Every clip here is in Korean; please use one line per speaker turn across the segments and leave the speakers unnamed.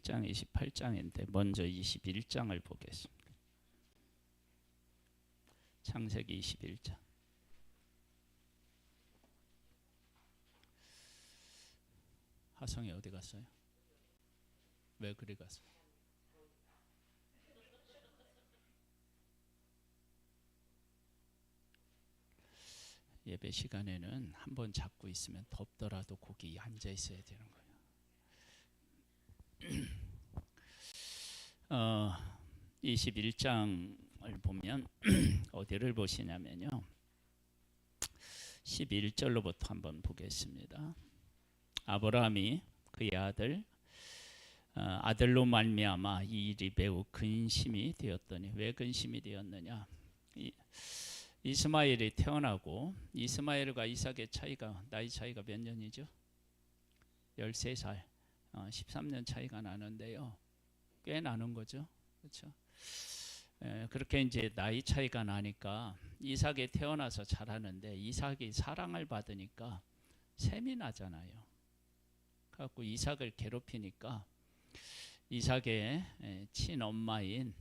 27장, 28장인데 먼저 21장을 보겠습니다. 창세기 21장. 하성이 어디 갔어요? 왜 그리 갔어요? 예배 시간에는 한번 잡고 있으면 덥더라도 거기 앉아 있어야 되는 거예요. 21장을 보면 어디를 보시냐면요, 11절로부터 한번 보겠습니다. 아브라함이 그의 아들로 말미암아 이 일이 매우 근심이 되었더니, 왜 근심이 되었느냐? 이스마엘이 태어나고 이스마엘과 이삭의 나이 차이가 몇 년이죠? 13살, 13년 차이가 나는데요, 꽤 나는 거죠, 그렇죠? 그렇게 이제 나이 차이가 나니까 이삭이 태어나서 자라는데, 이삭이 사랑을 받으니까 셈이 나잖아요. 그래갖고 이삭을 괴롭히니까 이삭의 친엄마인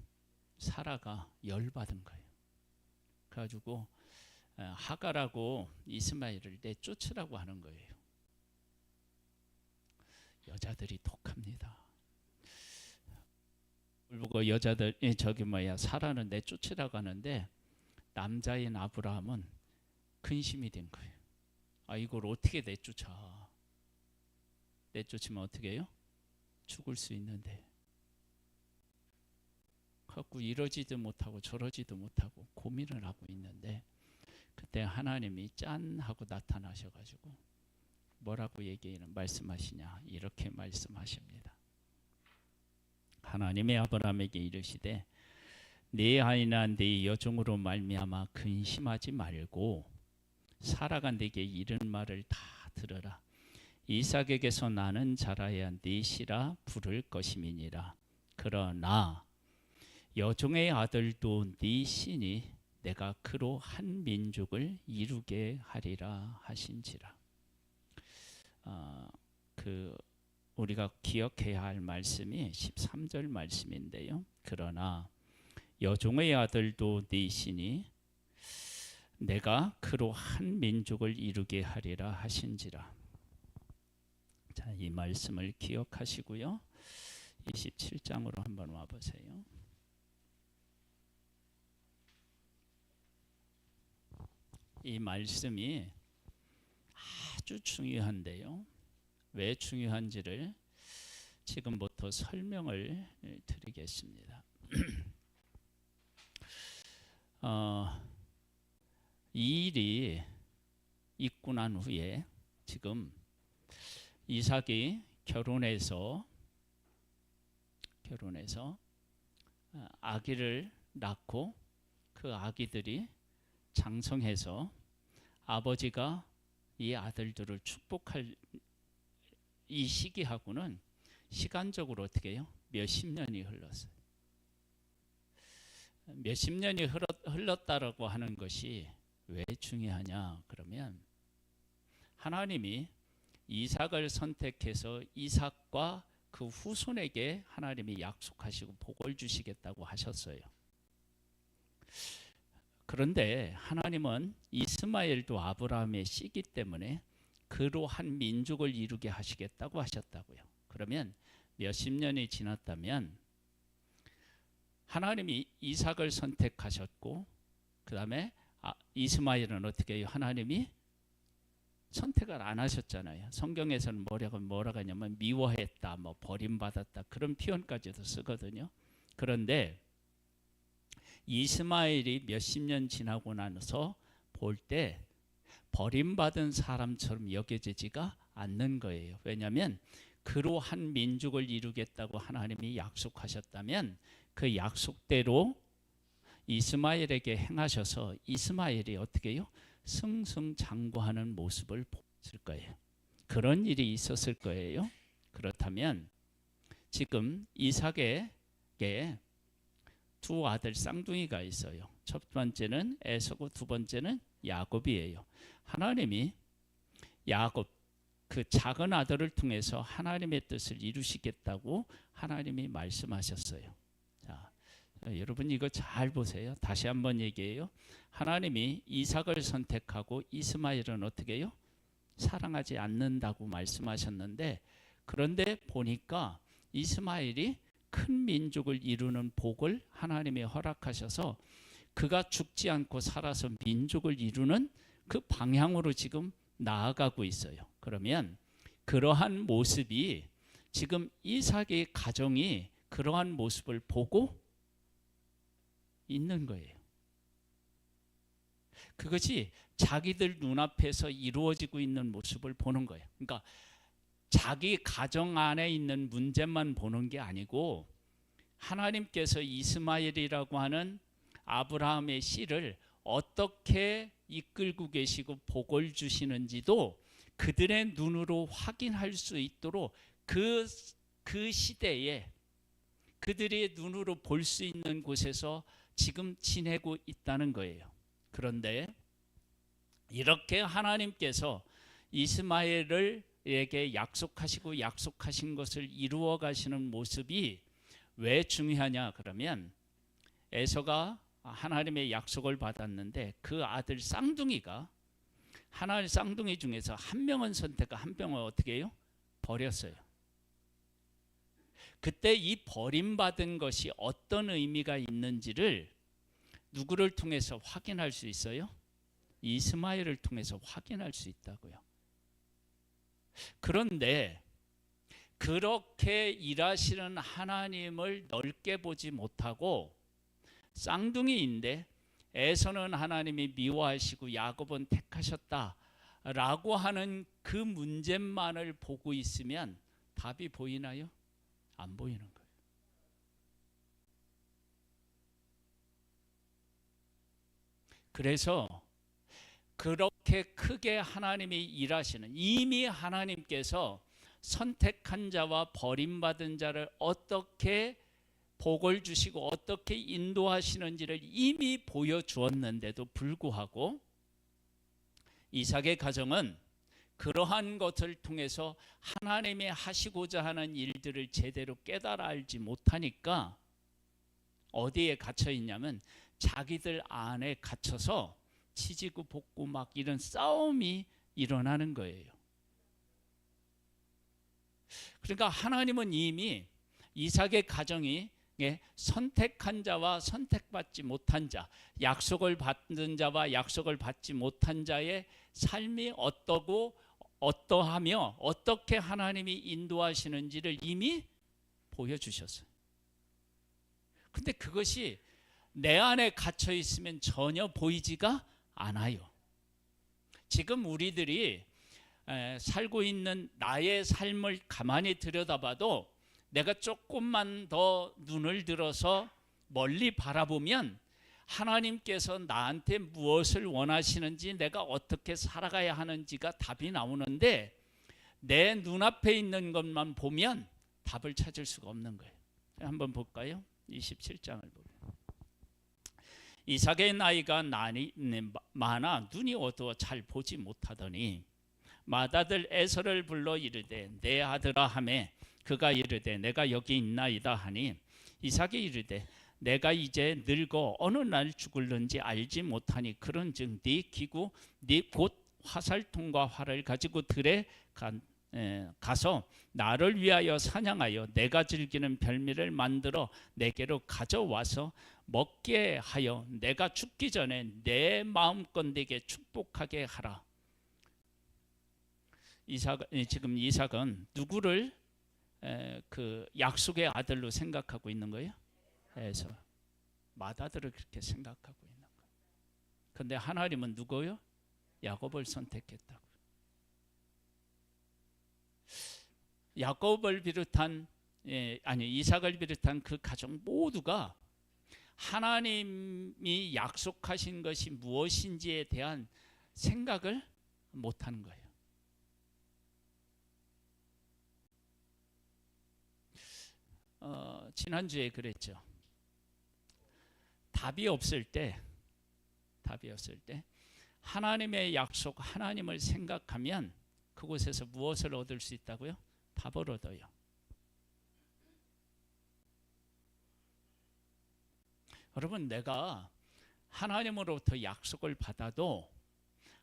사라가 열받은 거예요. 그래가지고 하갈하고 이스마엘을 내쫓으라고 하는 거예요. 여자들이 독합니다. 그리고 여자들 사라는 내쫓으라고 하는데, 남자인 아브라함은 근심이 된 거예요. 이걸 어떻게 내쫓으면 어떻게 해요? 죽을 수 있는데. 갖고 이러지도 못하고 저러지도 못하고 고민을 하고 있는데, 그때 하나님이 짠 하고 나타나셔가지고 뭐라고 말씀하시냐, 이렇게 말씀하십니다. 하나님이 아브라함에게 이르시되, 네 아이나 네 여종으로 말미암아 근심하지 말고 사라가 네게 이른 말을 다 들으라. 이삭에게서 나는 자라야 네 씨라 부를 것임이니라. 그러나 여종의 아들도 네 씨니 내가 그로 한 민족을 이루게 하리라 하신지라. 우리가 기억해야 할 말씀이 13절 말씀인데요. 그러나 여종의 아들도 네 씨니 내가 그로 한 민족을 이루게 하리라 하신지라. 자, 이 말씀을 기억하시고요, 27장으로 한번 와보세요. 이 말씀이 아주 중요한데요, 왜 중요한지를 지금부터 설명을 드리겠습니다. 이 일이 있고 난 후에 지금 이삭이 결혼해서 아기를 낳고, 그 아기들이 장성해서 아버지가 이 아들들을 축복할 이 시기하고는 시간적으로 어떻게 해요? 몇십 년이 흘렀어요. 몇십 년이 흘렀다라고 하는 것이 왜 중요하냐? 그러면 하나님이 이삭을 선택해서 이삭과 그 후손에게 하나님이 약속하시고 복을 주시겠다고 하셨어요. 그런데 하나님은 이스마엘도 아브라함의 씨이기 때문에 그로 한 민족을 이루게 하시겠다고 하셨다고요. 그러면 몇십 년이 지났다면 하나님이 이삭을 선택하셨고, 그 다음에 이스마엘은 어떻게 해요? 하나님이 선택을 안 하셨잖아요. 성경에서는 뭐라고 하냐면 미워했다, 버림받았다, 그런 표현까지도 쓰거든요. 그런데 이스마엘이 몇십 년 지나고 나서 볼 때 버림받은 사람처럼 여겨지지가 않는 거예요. 왜냐하면 그로 한 민족을 이루겠다고 하나님이 약속하셨다면 그 약속대로 이스마엘에게 행하셔서 이스마엘이 어떻게 해요? 승승장구하는 모습을 보였을 거예요. 그런 일이 있었을 거예요. 그렇다면 지금 이삭에게 두 아들 쌍둥이가 있어요. 첫 번째는 에서고 두 번째는 야곱이에요. 하나님이 야곱, 그 작은 아들을 통해서 하나님의 뜻을 이루시겠다고 하나님이 말씀하셨어요. 자, 여러분 이거 잘 보세요. 다시 한번 얘기해요. 하나님이 이삭을 선택하고 이스마엘은 어떻게 해요? 사랑하지 않는다고 말씀하셨는데, 그런데 보니까 이스마엘이 큰 민족을 이루는 복을 하나님이 허락하셔서 그가 죽지 않고 살아서 민족을 이루는 그 방향으로 지금 나아가고 있어요. 그러면 그러한 모습이 지금 이삭의 가정이 그러한 모습을 보고 있는 거예요. 그것이 자기들 눈앞에서 이루어지고 있는 모습을 보는 거예요. 그러니까 자기 가정 안에 있는 문제만 보는 게 아니고 하나님께서 이스마엘이라고 하는 아브라함의 씨를 어떻게 이끌고 계시고 복을 주시는지도 그들의 눈으로 확인할 수 있도록 그 시대에 그들의 눈으로 볼 수 있는 곳에서 지금 지내고 있다는 거예요. 그런데 이렇게 하나님께서 이스마엘에게 약속하신 것을 이루어 가시는 모습이 왜 중요하냐 그러면, 에서가 하나님의 약속을 받았는데 그 아들 쌍둥이가 하나의 쌍둥이 중에서 한 명은 선택하고 한 명은 어떻게 해요? 버렸어요. 그때 이 버림받은 것이 어떤 의미가 있는지를 누구를 통해서 확인할 수 있어요? 이스마엘을 통해서 확인할 수 있다고요. 그런데 그렇게 일하시는 하나님을 넓게 보지 못하고 쌍둥이인데 에서는 하나님이 미워하시고 야곱은 택하셨다라고 하는 그 문제만을 보고 있으면 답이 보이나요? 안 보이는 거예요. 그래서 그렇게 크게 하나님이 일하시는, 이미 하나님께서 선택한 자와 버림받은 자를 어떻게 복을 주시고 어떻게 인도하시는지를 이미 보여주었는데도 불구하고 이삭의 가정은 그러한 것을 통해서 하나님이 하시고자 하는 일들을 제대로 깨달아 알지 못하니까 어디에 갇혀 있냐면 자기들 안에 갇혀서 치지고 볶고 막 이런 싸움이 일어나는 거예요. 그러니까 하나님은 이미 이삭의 가정이 선택한 자와 선택받지 못한 자, 약속을 받는 자와 약속을 받지 못한 자의 삶이 어떠고 어떠하며 어떻게 하나님이 인도하시는지를 이미 보여주셨어요. 근데 그것이 내 안에 갇혀 있으면 전혀 보이지가 않아요. 지금 우리들이 살고 있는 나의 삶을 가만히 들여다봐도 내가 조금만 더 눈을 들어서 멀리 바라보면 하나님께서 나한테 무엇을 원하시는지, 내가 어떻게 살아가야 하는지가 답이 나오는데 내 눈앞에 있는 것만 보면 답을 찾을 수가 없는 거예요. 한번 볼까요? 27장을 보면 이삭의 나이가 많아 눈이 어두워 잘 보지 못하더니 맏아들 에서를 불러 이르되 내 아들아 하매 그가 이르되 내가 여기 있나이다 하니 이삭이 이르되 내가 이제 늙어 어느 날 죽을는지 알지 못하니 그런즉 네 기구 네 곧 화살통과 활을 가지고 들에 가서 나를 위하여 사냥하여 내가 즐기는 별미를 만들어 내게로 가져와서 먹게 하여 내가 죽기 전에 내 마음껏 내게 축복하게 하라. 지금 이삭은 누구를 그 약속의 아들로 생각하고 있는 거예요? 에서. 맏아들을 그렇게 생각하고 있는 거예요. 그런데 하나님은 누구요? 야곱을 선택했다고. 야곱을 비롯한 이삭을 비롯한 그 가족 모두가 하나님이 약속하신 것이 무엇인지에 대한 생각을 못하는 거예요. 지난주에 그랬죠. 답이 없을 때 하나님의 약속, 하나님을 생각하면 그곳에서 무엇을 얻을 수 있다고요? 답을 얻어요. 여러분, 내가 하나님으로부터 약속을 받아도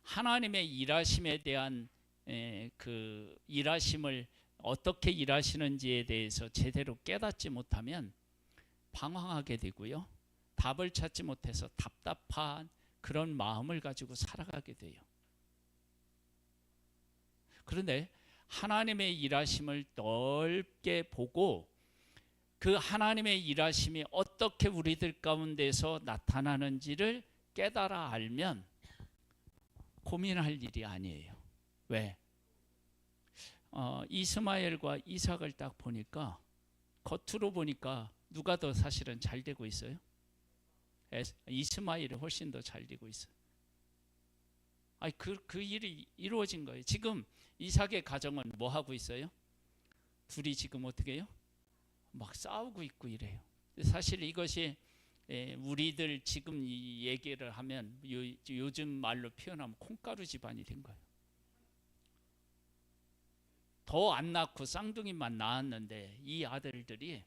하나님의 일하심에 대한 그 일하심을 어떻게 일하시는지에 대해서 제대로 깨닫지 못하면 방황하게 되고요. 답을 찾지 못해서 답답한 그런 마음을 가지고 살아가게 돼요. 그런데 하나님의 일하심을 넓게 보고 그 하나님의 일하심이 어떻게 우리들 가운데서 나타나는지를 깨달아 알면 고민할 일이 아니에요. 왜? 이스마엘과 이삭을 딱 보니까 겉으로 보니까 누가 더 사실은 잘 되고 있어요? 이스마엘이 훨씬 더 잘 되고 있어요. 그 일이 이루어진 거예요. 지금 이삭의 가정은 뭐 하고 있어요? 둘이 지금 어떻게 해요? 막 싸우고 있고 이래요. 사실 이것이 우리들 지금 이 얘기를 하면 요즘 말로 표현하면 콩가루 집안이 된 거예요. 더 안 낳고 쌍둥이만 낳았는데 이 아들들이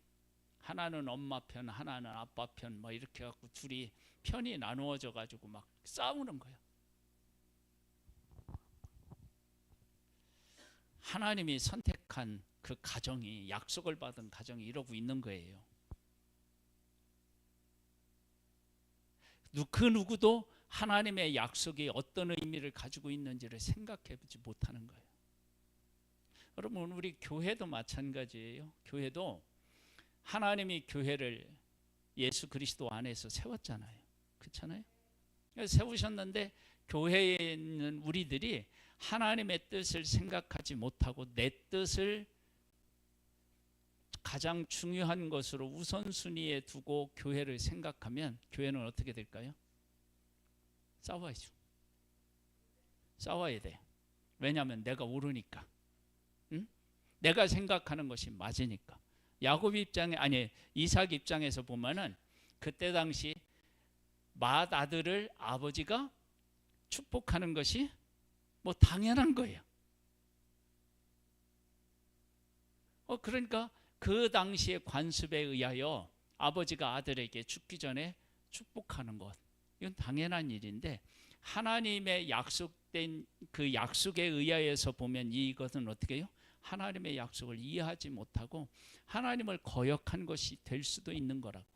하나는 엄마 편, 하나는 아빠 편, 뭐 이렇게 갖고 둘이 편이 나누어져 가지고 막 싸우는 거예요. 하나님이 선택한 그 가정이, 약속을 받은 가정이 이러고 있는 거예요. 그 누구도 하나님의 약속이 어떤 의미를 가지고 있는지를 생각해 보지 못하는 거예요. 여러분, 우리 교회도 마찬가지예요. 교회도 하나님이 교회를 예수 그리스도 안에서 세웠잖아요. 그렇잖아요? 세우셨는데 교회에 있는 우리들이 하나님의 뜻을 생각하지 못하고 내 뜻을 가장 중요한 것으로 우선순위에 두고 교회를 생각하면 교회는 어떻게 될까요? 싸워야죠. 싸워야 돼요. 왜냐하면 내가 옳으니까. 응? 내가 생각하는 것이 맞으니까. 야곱 입장에, 아니 이삭 입장에서 보면은 그때 당시 맏아들을 아버지가 축복하는 것이 뭐 당연한 거예요. 그러니까 그 당시의 관습에 의하여 아버지가 아들에게 죽기 전에 축복하는 것, 이건 당연한 일인데 하나님의 약속된 그 약속에 의하여서 보면 이것은 어떻게 해요? 하나님의 약속을 이해하지 못하고 하나님을 거역한 것이 될 수도 있는 거라고.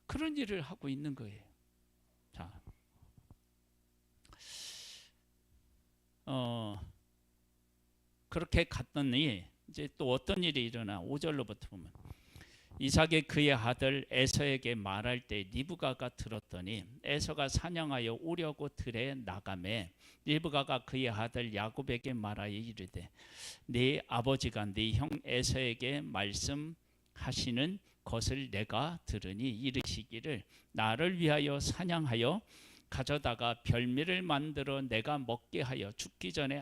그런 일을 하고 있는 거예요. 자, 그렇게 갔더니 이제 또 어떤 일이 일어나. 5절로부터 보면 이삭이 그의 아들 에서에게 말할 때 리브가가 들었더니 에서가 사냥하여 오려고 들에 나가매 리브가가 그의 아들 야곱에게 말하여 이르되 네 아버지가 네 형 에서에게 말씀하시는 것을 내가 들으니 이르시기를 나를 위하여 사냥하여 가져다가 별미를 만들어 내가 먹게 하여 죽기 전에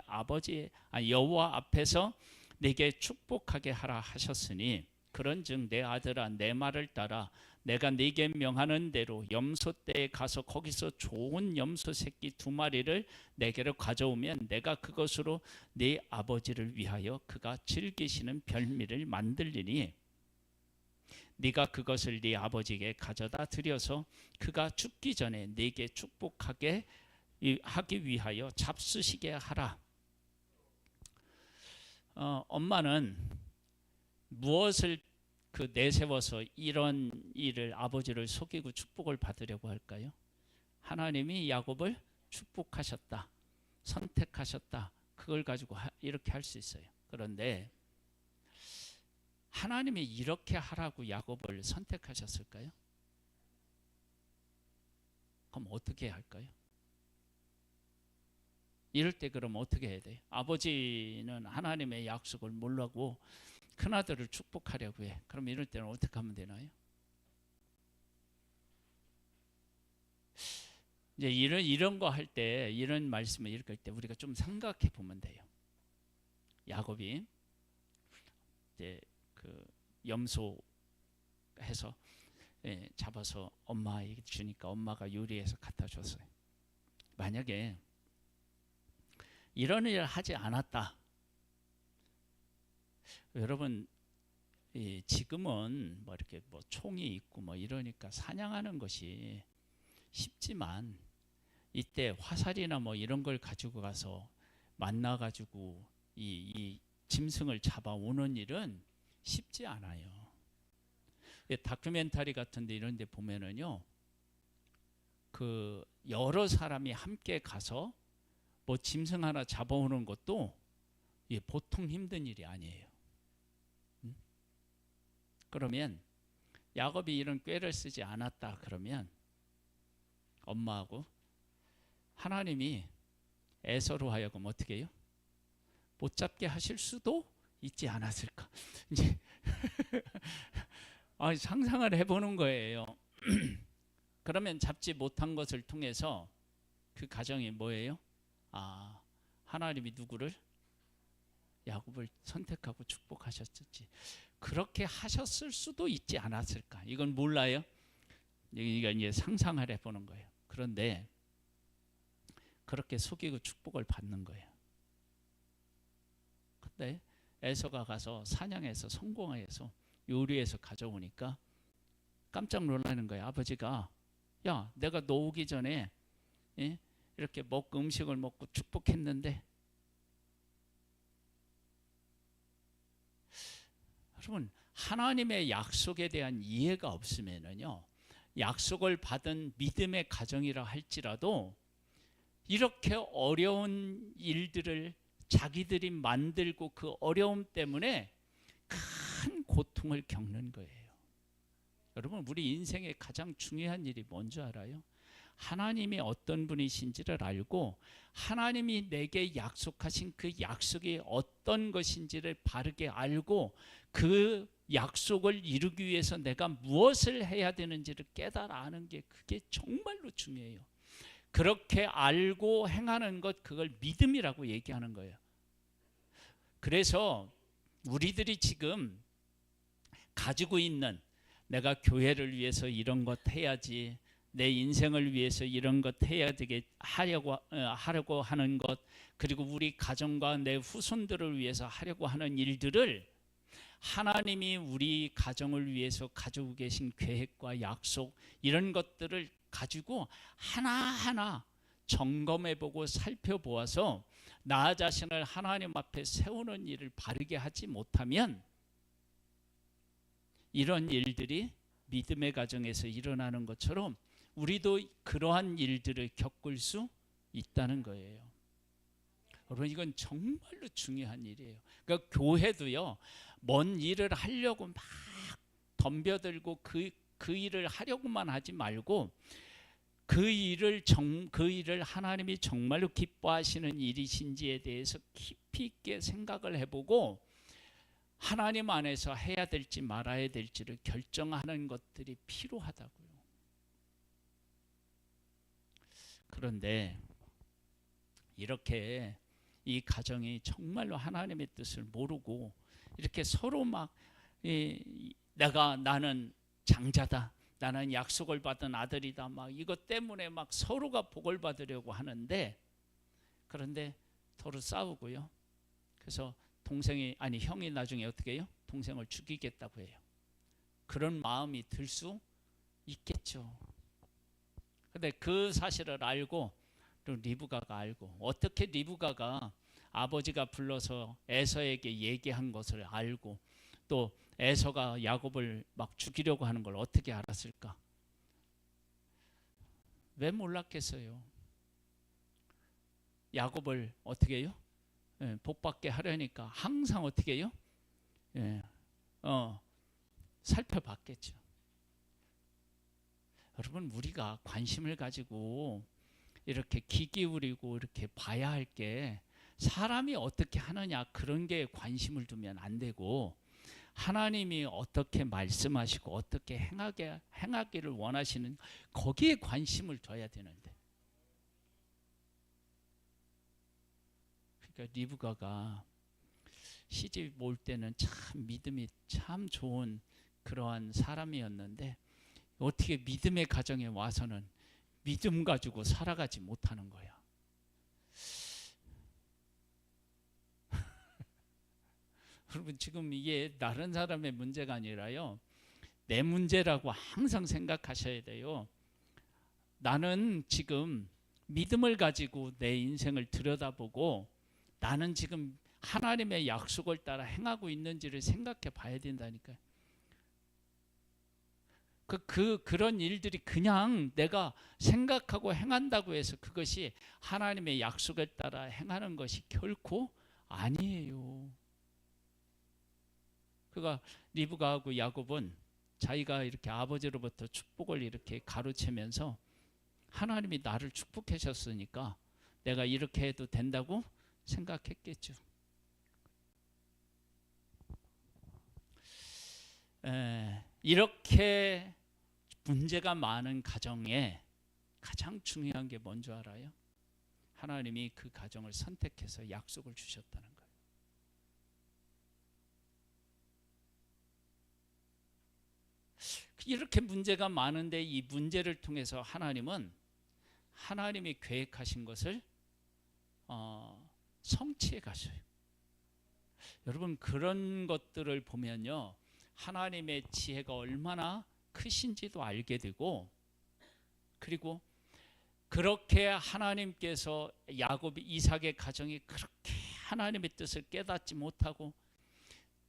여호와 앞에서 내게 축복하게 하라 하셨으니 그런즉 내 아들아 내 말을 따라 내가 네게 명하는 대로 염소떼에 가서 거기서 좋은 염소 새끼 2마리를 내게로 가져오면 내가 그것으로 네 아버지를 위하여 그가 즐기시는 별미를 만들리니 네가 그것을 네 아버지에게 가져다 드려서 그가 죽기 전에 네게 축복하게 하기 위하여 잡수시게 하라. 엄마는 무엇을 내세워서 이런 일을 아버지를 속이고 축복을 받으려고 할까요? 하나님이 야곱을 축복하셨다, 선택하셨다, 그걸 가지고 이렇게 할 수 있어요. 그런데 하나님이 이렇게 하라고 야곱을 선택하셨을까요? 그럼 어떻게 할까요? 이럴 때 그럼 어떻게 해야 돼요? 아버지는 하나님의 약속을 모르고 큰아들을 축복하려고 해. 그럼 이럴 때는 어떻게 하면 되나요? 이제 이런 거 할 때, 이런 말씀을 읽을 때 우리가 좀 생각해 보면 돼요. 야곱이 이제 그 염소 해서 잡아서 엄마에게 주니까 엄마가 요리해서 갖다 줬어요. 만약에 이런 일을 하지 않았다. 여러분, 지금은 뭐 이렇게 뭐 총이 있고 뭐 이러니까 사냥하는 것이 쉽지만 이때 화살이나 뭐 이런 걸 가지고 가서 만나가지고 이 짐승을 잡아오는 일은 쉽지 않아요. 다큐멘터리 같은데 이런 데 보면은요, 그 여러 사람이 함께 가서 뭐 짐승 하나 잡아오는 것도 보통 힘든 일이 아니에요. 그러면 야곱이 이런 꾀를 쓰지 않았다 그러면 엄마하고 하나님이 에서로 하여금 어떻게 해요? 못 잡게 하실 수도 있지 않았을까? 이제 상상을 해보는 거예요. 그러면 잡지 못한 것을 통해서 그 가정이 뭐예요? 하나님이 누구를? 야곱을 선택하고 축복하셨지. 그렇게 하셨을 수도 있지 않았을까? 이건 몰라요. 이건 이제 상상을 해보는 거예요. 그런데 그렇게 속이고 축복을 받는 거예요. 근데 에서가 가서 사냥해서 성공해서 요리해서 가져오니까 깜짝 놀라는 거예요. 아버지가 야, 내가 너 오기 전에 이렇게 음식을 먹고 축복했는데, 여러분, 하나님의 약속에 대한 이해가 없으면요, 약속을 받은 믿음의 가정이라 할지라도 이렇게 어려운 일들을 자기들이 만들고 그 어려움 때문에 큰 고통을 겪는 거예요. 여러분, 우리 인생의 가장 중요한 일이 뭔지 알아요? 하나님이 어떤 분이신지를 알고 하나님이 내게 약속하신 그 약속이 어떤 것인지를 바르게 알고 그 약속을 이루기 위해서 내가 무엇을 해야 되는지를 깨달아 아는 게, 그게 정말로 중요해요. 그렇게 알고 행하는 것, 그걸 믿음이라고 얘기하는 거예요. 그래서 우리들이 지금 가지고 있는, 내가 교회를 위해서 이런 것 해야지, 내 인생을 위해서 이런 것 해야 되게 하려고 하는 것, 그리고 우리 가정과 내 후손들을 위해서 하려고 하는 일들을 하나님이 우리 가정을 위해서 가지고 계신 계획과 약속, 이런 것들을 가지고 하나하나 점검해보고 살펴보아서 나 자신을 하나님 앞에 세우는 일을 바르게 하지 못하면 이런 일들이 믿음의 가정에서 일어나는 것처럼 우리도 그러한 일들을 겪을 수 있다는 거예요. 여러분, 이건 정말로 중요한 일이에요. 그러니까 교회도요, 뭔 일을 하려고 막 덤벼들고 그 일을 하려고만 하지 말고 그 일을 하나님이 정말로 기뻐하시는 일이신지에 대해서 깊이 있게 생각을 해보고 하나님 안에서 해야 될지 말아야 될지를 결정하는 것들이 필요하다고요. 그런데 이렇게 이 가정이 정말로 하나님의 뜻을 모르고 이렇게 서로 막 나는 장자다, 나는 약속을 받은 아들이다, 막 이것 때문에 막 서로가 복을 받으려고 하는데, 그런데 서로 싸우고요. 그래서 형이 나중에 어떻게 해요? 동생을 죽이겠다고 해요. 그런 마음이 들 수 있겠죠. 근데 그 사실을 알고 또 리브가가 알고, 어떻게 리브가가 아버지가 불러서 에서에게 얘기한 것을 알고 또 에서가 야곱을 막 죽이려고 하는 걸 어떻게 알았을까? 왜 몰랐겠어요? 야곱을 어떻게 해요? 복받게 하려니까 항상 어떻게 해요? 살펴봤겠죠. 여러분, 우리가 관심을 가지고 이렇게 귀 기울이고 이렇게 봐야 할 게 사람이 어떻게 하느냐, 그런 게 관심을 두면 안 되고 하나님이 어떻게 말씀하시고 어떻게 행하기를 원하시는, 거기에 관심을 둬야 되는데. 그러니까 리브가가 시집 올 때는 참 믿음이 참 좋은 그러한 사람이었는데 어떻게 믿음의 가정에 와서는 믿음 가지고 살아가지 못하는 거야. 여러분 지금 이게 다른 사람의 문제가 아니라요, 내 문제라고 항상 생각하셔야 돼요. 나는 지금 믿음을 가지고 내 인생을 들여다보고 나는 지금 하나님의 약속을 따라 행하고 있는지를 생각해 봐야 된다니까요. 그런 일들이 그냥 내가 생각하고 행한다고 해서 그것이 하나님의 약속에 따라 행하는 것이 결코 아니에요. 그러니까 리브가하고 야곱은 자기가 이렇게 아버지로부터 축복을 이렇게 가로채면서 하나님이 나를 축복하셨으니까 내가 이렇게 해도 된다고 생각했겠죠. 이렇게 문제가 많은 가정에 가장 중요한 게 뭔지 알아요? 하나님이 그 가정을 선택해서 약속을 주셨다는 거예요. 이렇게 문제가 많은데 이 문제를 통해서 하나님은 하나님이 계획하신 것을 성취해 가셔요. 여러분 그런 것들을 보면요, 하나님의 지혜가 얼마나 크신지도 알게 되고, 그리고 그렇게 하나님께서 야곱 이삭의 가정이 그렇게 하나님의 뜻을 깨닫지 못하고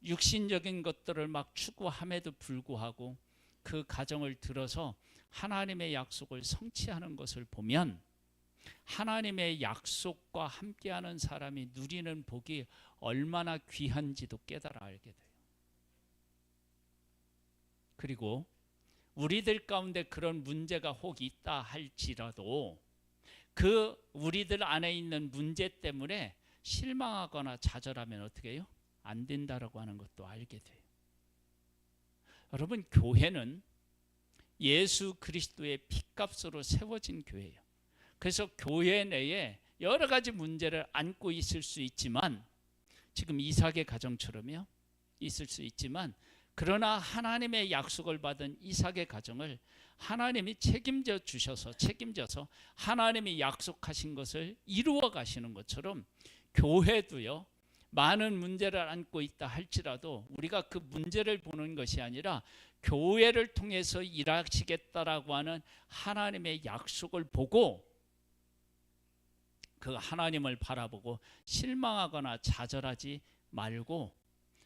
육신적인 것들을 막 추구함에도 불구하고 그 가정을 들어서 하나님의 약속을 성취하는 것을 보면 하나님의 약속과 함께하는 사람이 누리는 복이 얼마나 귀한지도 깨달아 알게 돼요. 그리고 우리들 가운데 그런 문제가 혹 있다 할지라도 그 우리들 안에 있는 문제 때문에 실망하거나 좌절하면 어떻게 해요? 안 된다라고 하는 것도 알게 돼요. 여러분 교회는 예수 그리스도의 피값으로 세워진 교회예요. 그래서 교회 내에 여러 가지 문제를 안고 있을 수 있지만, 지금 이삭의 가정처럼요 있을 수 있지만, 그러나 하나님의 약속을 받은 이삭의 가정을 하나님이 책임져서 하나님이 약속하신 것을 이루어 가시는 것처럼 교회도요, 많은 문제를 안고 있다 할지라도 우리가 그 문제를 보는 것이 아니라 교회를 통해서 일하시겠다라고 하는 하나님의 약속을 보고 그 하나님을 바라보고 실망하거나 좌절하지 말고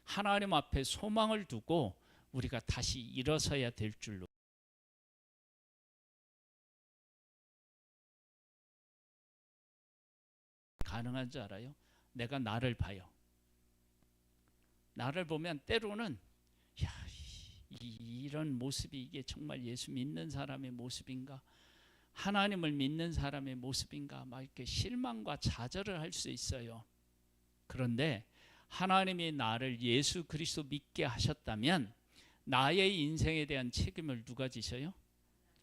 하나님 앞에 소망을 두고 우리가 다시 일어서야 될 줄로. 가능한 줄 알아요? 내가 나를 봐요. 나를 보면 때로는 이런 모습이 이게 정말 예수 믿는 사람의 모습인가, 하나님을 믿는 사람의 모습인가, 막 이렇게 실망과 좌절을 할 수 있어요. 그런데 하나님이 나를 예수 그리스도 믿게 하셨다면 나의 인생에 대한 책임을 누가 지셔요?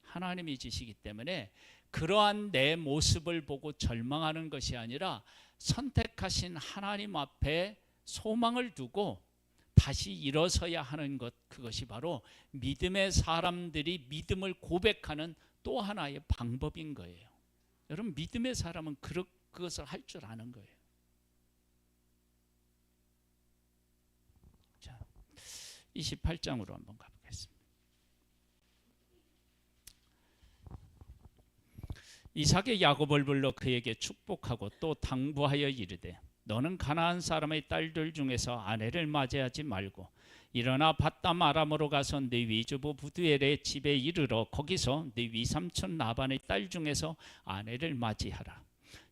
하나님이 지시기 때문에 그러한 내 모습을 보고 절망하는 것이 아니라 선택하신 하나님 앞에 소망을 두고 다시 일어서야 하는 것, 그것이 바로 믿음의 사람들이 믿음을 고백하는 또 하나의 방법인 거예요. 여러분 믿음의 사람은 그것을 할 줄 아는 거예요. 자, 28장으로 한번 가보겠습니다. 이삭이 야곱을 불러 그에게 축복하고 또 당부하여 이르되 너는 가나안 사람의 딸들 중에서 아내를 맞이하지 말고 일어나 밧담 아람으로 가서 네 위주부 부두엘의 집에 이르러 거기서 네 위삼촌 라반의 딸 중에서 아내를 맞이하라.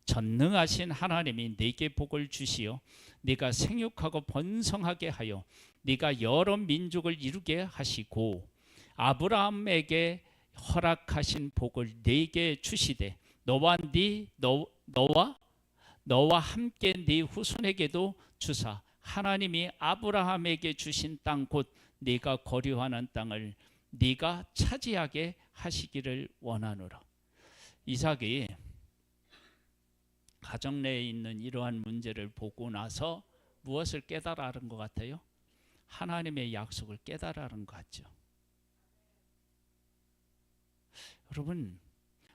전능하신 하나님이 네게 복을 주시어 네가 생육하고 번성하게 하여 네가 여러 민족을 이루게 하시고 아브라함에게 허락하신 복을 네게 주시되 너와 함께 네 후손에게도 주사 하나님이 아브라함에게 주신 땅 곧 네가 거류하는 땅을 네가 차지하게 하시기를 원하노라. 이삭이 가정 내에 있는 이러한 문제를 보고 나서 무엇을 깨달아 하는 것 같아요? 하나님의 약속을 깨달아 하는 것 같죠. 여러분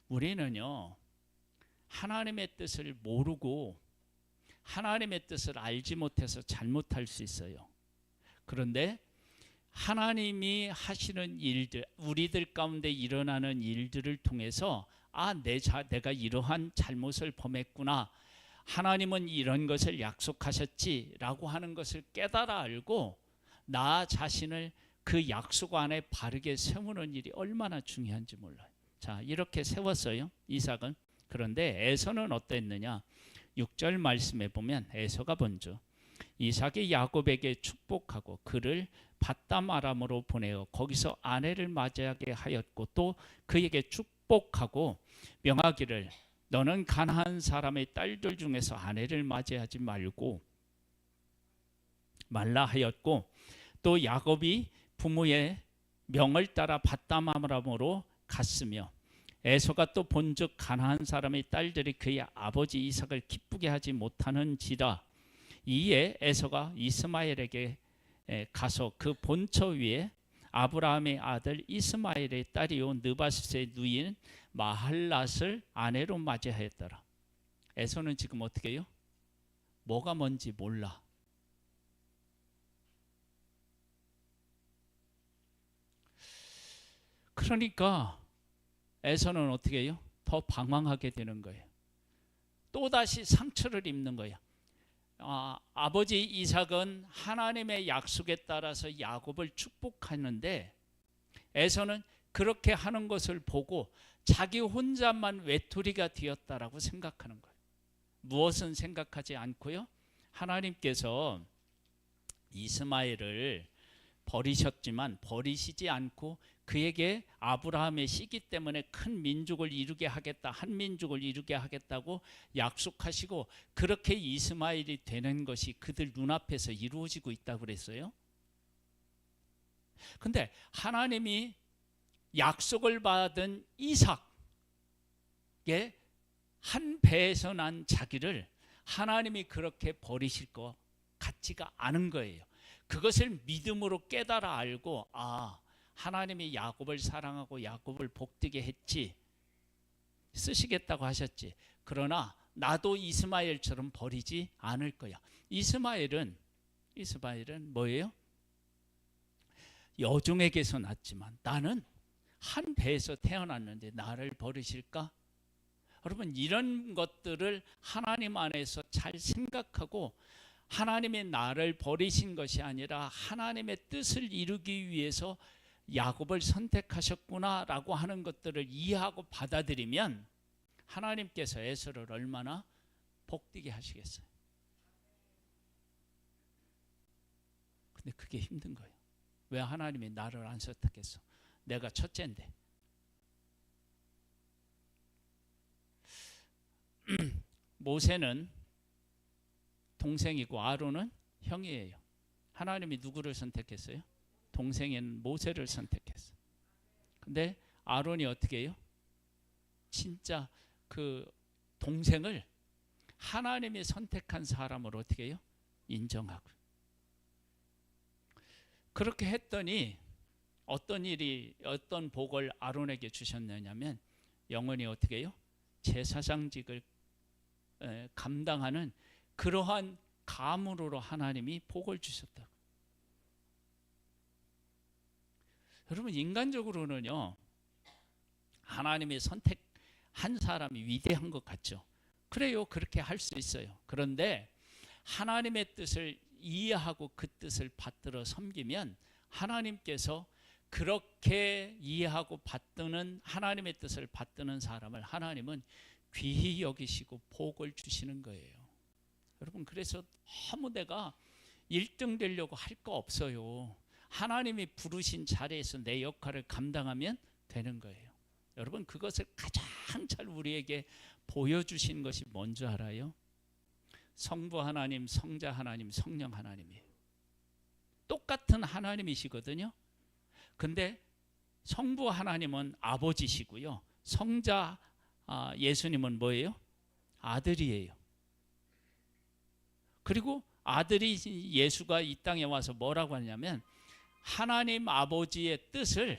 우리는요 하나님의 뜻을 모르고 하나님의 뜻을 알지 못해서 잘못할 수 있어요. 그런데 하나님이 하시는 일들, 우리들 가운데 일어나는 일들을 통해서 내가 이러한 잘못을 범했구나, 하나님은 이런 것을 약속하셨지라고 하는 것을 깨달아 알고 나 자신을 그 약속 안에 바르게 세우는 일이 얼마나 중요한지 몰라요. 자, 이렇게 세웠어요, 이삭은. 그런데 에서는 어땠느냐? 6절 말씀에 보면 에서가 먼저 이삭이 야곱에게 축복하고 그를 밧담 아람으로 보내어 거기서 아내를 맞이하게 하였고, 또 그에게 축복하고 명하기를 너는 가나안 사람의 딸들 중에서 아내를 맞이하지 말라 하였고, 또 야곱이 부모의 명을 따라 밧담 아람으로 갔으며 에서가 또 본즉 가나안 사람의 딸들이 그의 아버지 이삭을 기쁘게 하지 못하는지라. 이에 에서가 이스마엘에게 가서 그 본처 위에 아브라함의 아들 이스마엘의 딸이요 느바셋의 누이인 마할랏을 아내로 맞이하였더라. 에서는 지금 어떻게 해요? 뭐가 뭔지 몰라. 그러니까 에서는 어떻게 해요? 더 방황하게 되는 거예요. 또다시 상처를 입는 거예요. 아버지 이삭은 하나님의 약속에 따라서 야곱을 축복하는데 에서는 그렇게 하는 것을 보고 자기 혼자만 외톨이가 되었다라고 생각하는 거예요. 무엇은 생각하지 않고요, 하나님께서 이스마엘을 버리셨지만 버리시지 않고 그에게 아브라함의 씨기 때문에 큰 민족을 이루게 하겠다, 한 민족을 이루게 하겠다고 약속하시고, 그렇게 이스마엘이 되는 것이 그들 눈앞에서 이루어지고 있다고 그랬어요. 근데 하나님이 약속을 받은 이삭의 한 배에서 난 자기를 하나님이 그렇게 버리실 것 같지가 않은 거예요. 그것을 믿음으로 깨달아 알고 하나님이 야곱을 사랑하고 야곱을 복되게 했지, 쓰시겠다고 하셨지. 그러나 나도 이스마엘처럼 버리지 않을 거야. 이스마엘은 뭐예요? 여종에게서 났지만 나는 한 배에서 태어났는데 나를 버리실까? 여러분, 이런 것들을 하나님 안에서 잘 생각하고 하나님이 나를 버리신 것이 아니라 하나님의 뜻을 이루기 위해서 야곱을 선택하셨구나라고 하는 것들을 이해하고 받아들이면 하나님께서 에서를 얼마나 복되게 하시겠어요. 근데 그게 힘든 거예요. 왜 하나님이 나를 안 선택했어? 내가 첫째인데. 모세는 동생이고 아론은 형이에요. 하나님이 누구를 선택했어요? 동생인 모세를 선택했어요. 근데 아론이 어떻게 해요? 진짜 그 동생을 하나님이 선택한 사람으로 어떻게 해요? 인정하고. 그렇게 했더니 어떤 복을 아론에게 주셨느냐면 영원히 어떻게 해요? 제사장직을 감당하는 그러한 가문으로 하나님이 복을 주셨다. 여러분, 인간적으로는요, 하나님이 선택한 사람이 위대한 것 같죠. 그래요, 그렇게 할 수 있어요. 그런데 하나님의 뜻을 이해하고 그 뜻을 받들어 섬기면 하나님께서 그렇게 이해하고 받드는 하나님의 뜻을 받드는 사람을 하나님은 귀히 여기시고 복을 주시는 거예요. 여러분, 그래서 아무 내가 1등 되려고 할 거 없어요. 하나님이 부르신 자리에서 내 역할을 감당하면 되는 거예요. 여러분, 그것을 가장 잘 우리에게 보여주신 것이 뭔지 알아요? 성부 하나님, 성자 하나님, 성령 하나님이에요. 똑같은 하나님이시거든요. 근데 성부 하나님은 아버지시고요, 성자 예수님은 뭐예요? 아들이에요. 그리고 아들이 예수가 이 땅에 와서 뭐라고 하냐면 하나님 아버지의 뜻을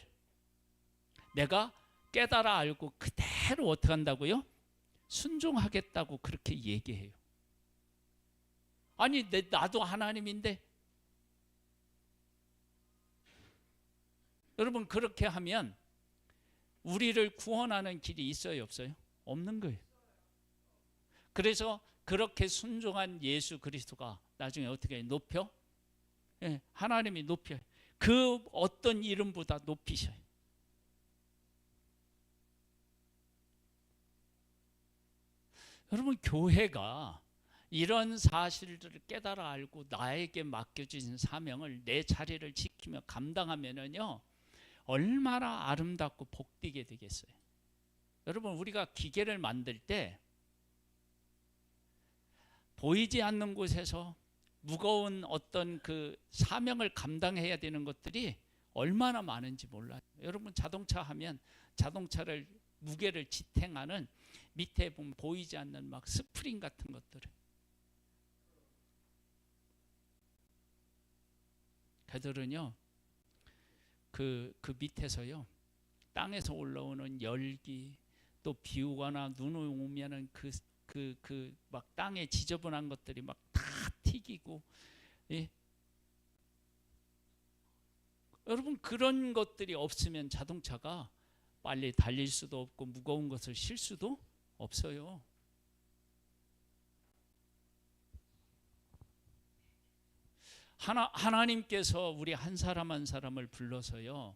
내가 깨달아 알고 그대로 어떻게 한다고요? 순종하겠다고 그렇게 얘기해요. 아니 나도 하나님인데 여러분 그렇게 하면 우리를 구원하는 길이 있어요, 없어요? 없는 거예요. 그래서 그렇게 순종한 예수 그리스도가 나중에 어떻게 높여? 예, 하나님이 높여요. 그 어떤 이름보다 높이셔요. 여러분 교회가 이런 사실들을 깨달아 알고 나에게 맡겨진 사명을 내 자리를 지키며 감당하면은요 얼마나 아름답고 복되게 되겠어요. 여러분 우리가 기계를 만들 때 보이지 않는 곳에서 무거운 어떤 그 사명을 감당해야 되는 것들이 얼마나 많은지 몰라요. 여러분 자동차 하면 자동차를 무게를 지탱하는 밑에 보면 보이지 않는 막 스프링 같은 것들을 그들은요 그 밑에서요 땅에서 올라오는 열기 또 비 오거나 눈 오면은 막 땅에 지저분한 것들이 막 다 튀기고 예? 여러분 그런 것들이 없으면 자동차가 빨리 달릴 수도 없고 무거운 것을 실 수도 없어요. 하나님께서 우리 한 사람 한 사람을 불러서요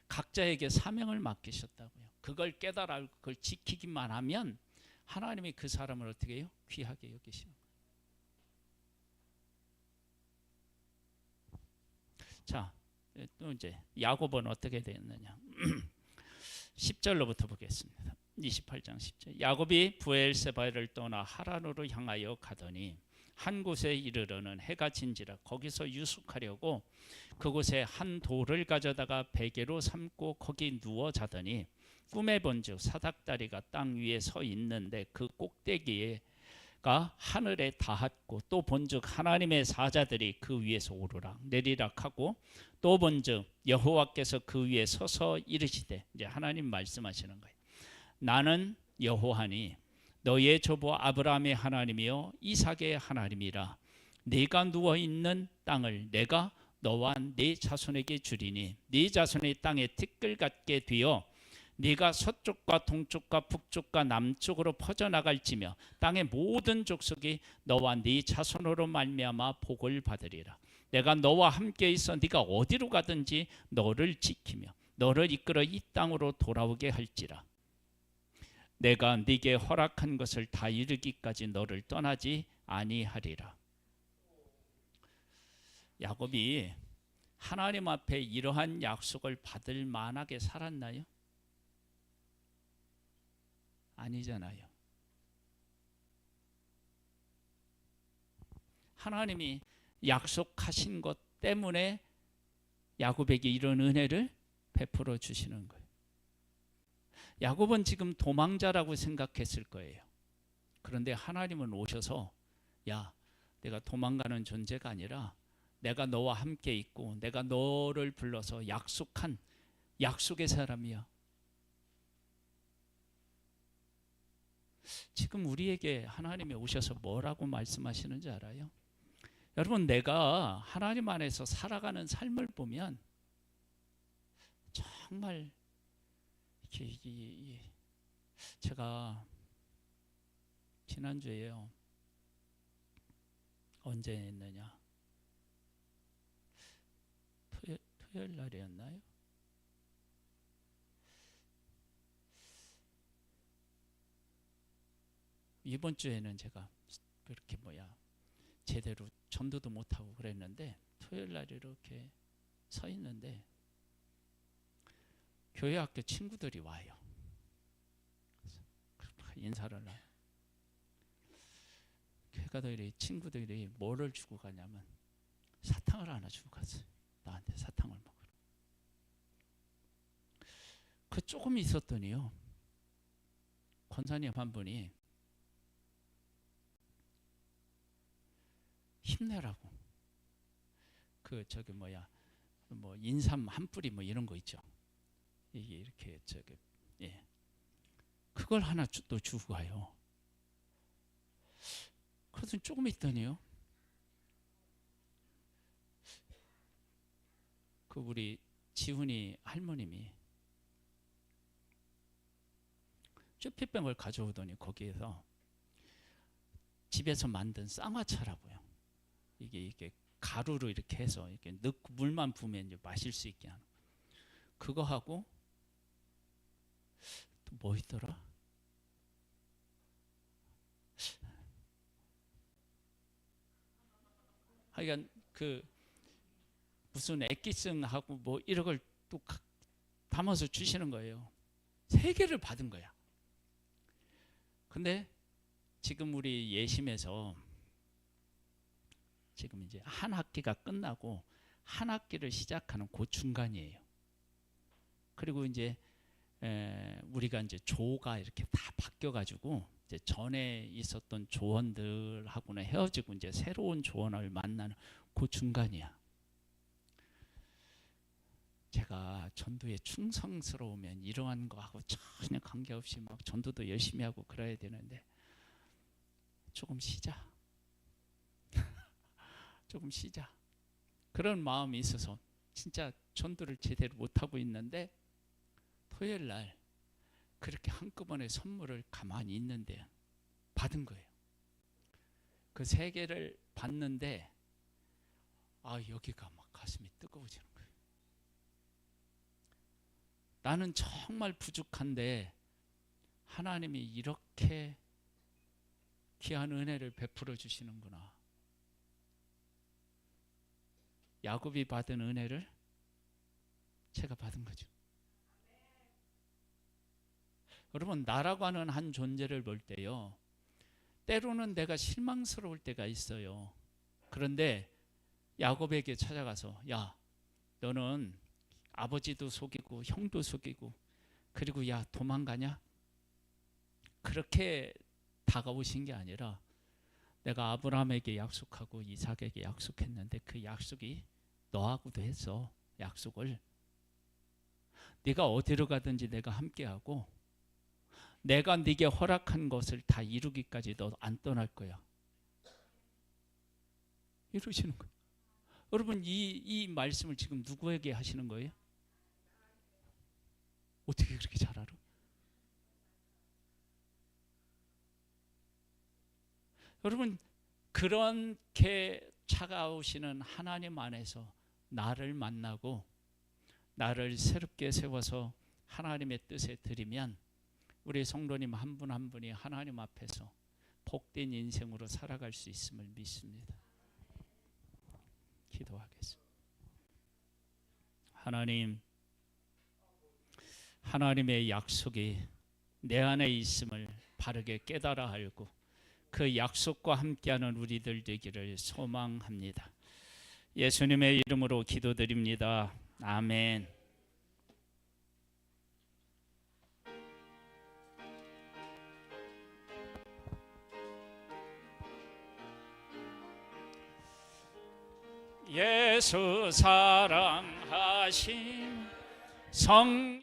각자에게 사명을 맡기셨다고요. 그걸 깨달아 알고 그걸 지키기만 하면 하나님이 그 사람을 어떻게 해요? 귀하게 여기시는 거예요. 자, 또 이제 야고보는 어떻게 되었느냐? 10절로부터 보겠습니다. 28장 10절. 야곱이 브엘세바를 떠나 하란으로 향하여 가더니 한 곳에 이르러는 해가 진지라 거기서 유숙하려고 그곳에 한 돌을 가져다가 베개로 삼고 거기 누워 자더니 꿈에 본즉 사닥다리가 땅 위에 서 있는데 그 꼭대기가 하늘에 닿았고 또 본즉 하나님의 사자들이 그 위에서 오르락 내리락 하고 또 본즉 여호와께서 그 위에 서서 이르시되 이제 하나님 말씀하시는 거예요. 나는 여호와니 너의 조부 아브라함의 하나님이요 이삭의 하나님이라. 네가 누워 있는 땅을 내가 너와 네 자손에게 주리니 네 자손의 땅에 티끌 같게 되어 네가 서쪽과 동쪽과 북쪽과 남쪽으로 퍼져나갈지며 땅의 모든 족속이 너와 네 자손으로 말미암아 복을 받으리라. 내가 너와 함께 있어 네가 어디로 가든지 너를 지키며 너를 이끌어 이 땅으로 돌아오게 할지라. 내가 네게 허락한 것을 다 이루기까지 너를 떠나지 아니하리라. 야곱이 하나님 앞에 이러한 약속을 받을 만하게 살았나요? 아니잖아요. 하나님이 약속하신 것 때문에 야곱에게 이런 은혜를 베풀어 주시는 거예요. 야곱은 지금 도망자라고 생각했을 거예요. 그런데 하나님은 오셔서 야, 내가 도망가는 존재가 아니라 내가 너와 함께 있고 내가 너를 불러서 약속한 약속의 사람이야. 지금 우리에게 하나님이 오셔서 뭐라고 말씀하시는지 알아요? 여러분 내가 하나님 안에서 살아가는 삶을 보면 정말 제가 지난주에요. 언제 했느냐? 토요일 날이었나요? 이번 주에는 제가 그렇게 제대로 전도도 못하고 그랬는데 토요일 날 이렇게 서 있는데 교회 학교 친구들이 와요. 인사를 해요. 교회 가더니 친구들이 뭐를 주고 가냐면 사탕을 하나 주고 갔어요. 나한테 사탕을 먹으라. 그 조금 있었더니요. 권사님 한 분이 힘내라고 인삼 한 뿌리 이런 거 있죠. 이게 이렇게 그걸 하나 또 주고 가요. 그러더니 조금 있더니요. 우리 지훈이 할머님이 쭈피병을 가져오더니 거기에서 집에서 만든 쌍화차라고요. 이게 가루로 이렇게 해서 이렇게 넣고 물만 부으면 이제 마실 수 있게 하는 그거 하고 또 뭐 있더라? 하여간 그 무슨 액기스하고 뭐 이런 걸 또 담아서 주시는 거예요. 3개를 받은 거야. 근데 지금 우리 예심에서 지금 이제 한 학기가 끝나고 한 학기를 시작하는 그 중간이에요. 그리고 이제 우리가 이제 조가 이렇게 다 바뀌어가지고 이제 전에 있었던 조원들하고는 헤어지고 이제 새로운 조원을 만나는 그 중간이야. 제가 전도에 충성스러우면 이러한 거하고 전혀 관계없이 막 전도도 열심히 하고 그래야 되는데 조금 쉬자. 조금 쉬자. 그런 마음이 있어서 진짜 전도를 제대로 못하고 있는데 토요일 날 그렇게 한꺼번에 선물을 가만히 있는데 받은 거예요. 그 3개를 받는데 여기가 막 가슴이 뜨거워지는 거예요. 나는 정말 부족한데 하나님이 이렇게 귀한 은혜를 베풀어 주시는구나. 야곱이 받은 은혜를 제가 받은 거죠. 여러분, 나라고 하는 한 존재를 볼 때요, 때로는 내가 실망스러울 때가 있어요. 그런데 야곱에게 찾아가서 야, 너는 아버지도 속이고 형도 속이고 그리고 야, 도망가냐? 그렇게 다가오신 게 아니라 내가 아브라함에게 약속하고 이삭에게 약속했는데 그 약속이 너하고도 했어. 약속을 네가 어디로 가든지 내가 함께하고 내가 네게 허락한 것을 다 이루기까지 너 안 떠날 거야. 이러시는 거예요. 여러분, 이 말씀을 지금 누구에게 하시는 거예요? 어떻게 그렇게 잘 알아? 여러분, 그렇게 차가우시는 하나님 안에서 나를 만나고 나를 새롭게 세워서 하나님의 뜻에 드리면 우리 성도님 한 분 한 분이 하나님 앞에서 복된 인생으로 살아갈 수 있음을 믿습니다. 기도하겠습니다. 하나님, 하나님의 약속이 내 안에 있음을 바르게 깨달아 알고 그 약속과 함께하는 우리들 되기를 소망합니다. 예수님의 이름으로 기도드립니다. 아멘. 예수 사랑하신 성의